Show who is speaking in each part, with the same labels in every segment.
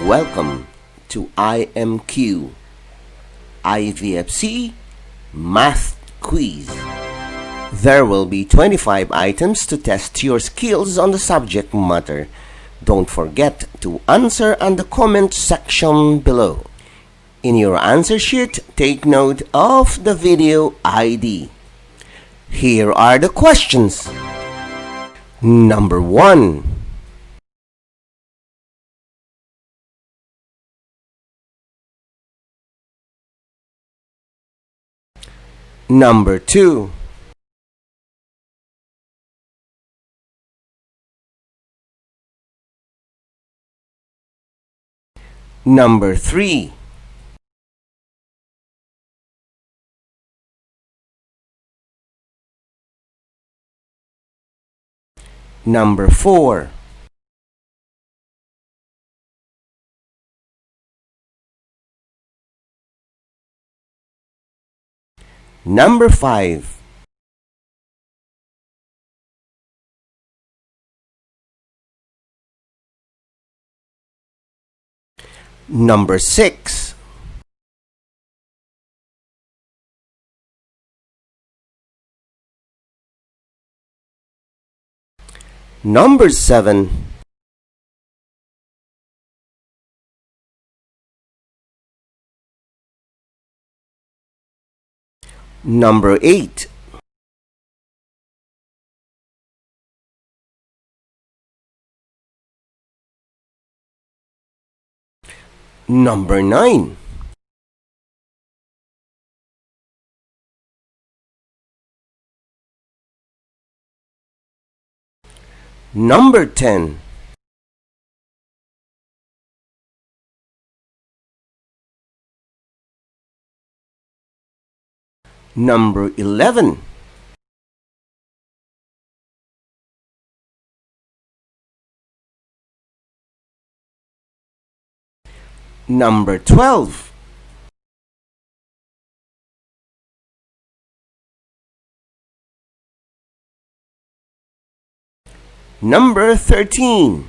Speaker 1: Welcome to IMQ IVFC Math Quiz. There will be 25 items to test your skills on the subject matter. Don't forget to answer on the comment section below. In your answer sheet, take note of the video ID. Here are the questions. Number 1. Number 2. Number 3. Number 4. Number 5. Number 6. Number 7. Number 8. Number 9. Number 10. Number 11. Number 12. Number 13.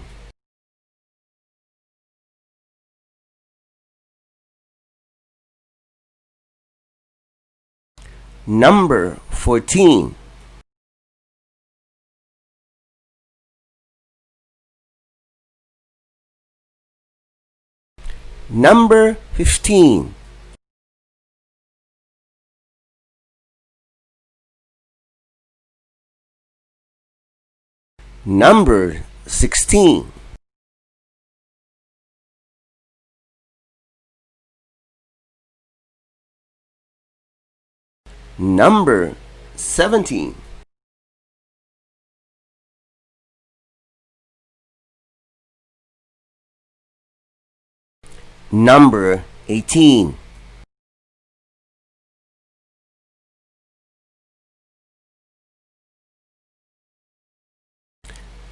Speaker 1: Number 14. Number 15. Number 16. Number 17. Number 18.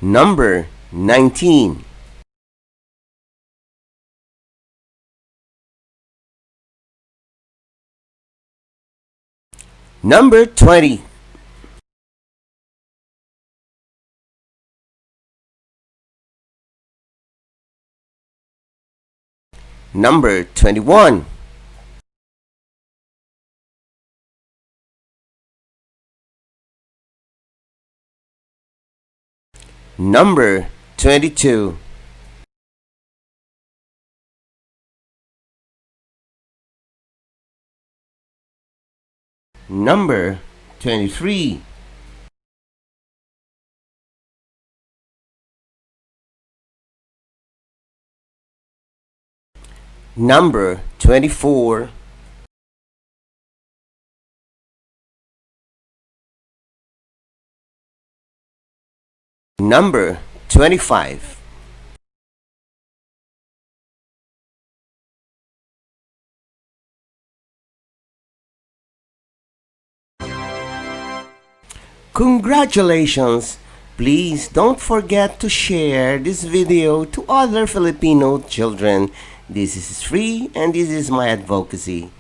Speaker 1: Number 19. Number 20. Number 21. Number 22. Number 23. Number 24. Number 25. Congratulations! Please don't forget to share this video to other Filipino children. This is free and this is my advocacy.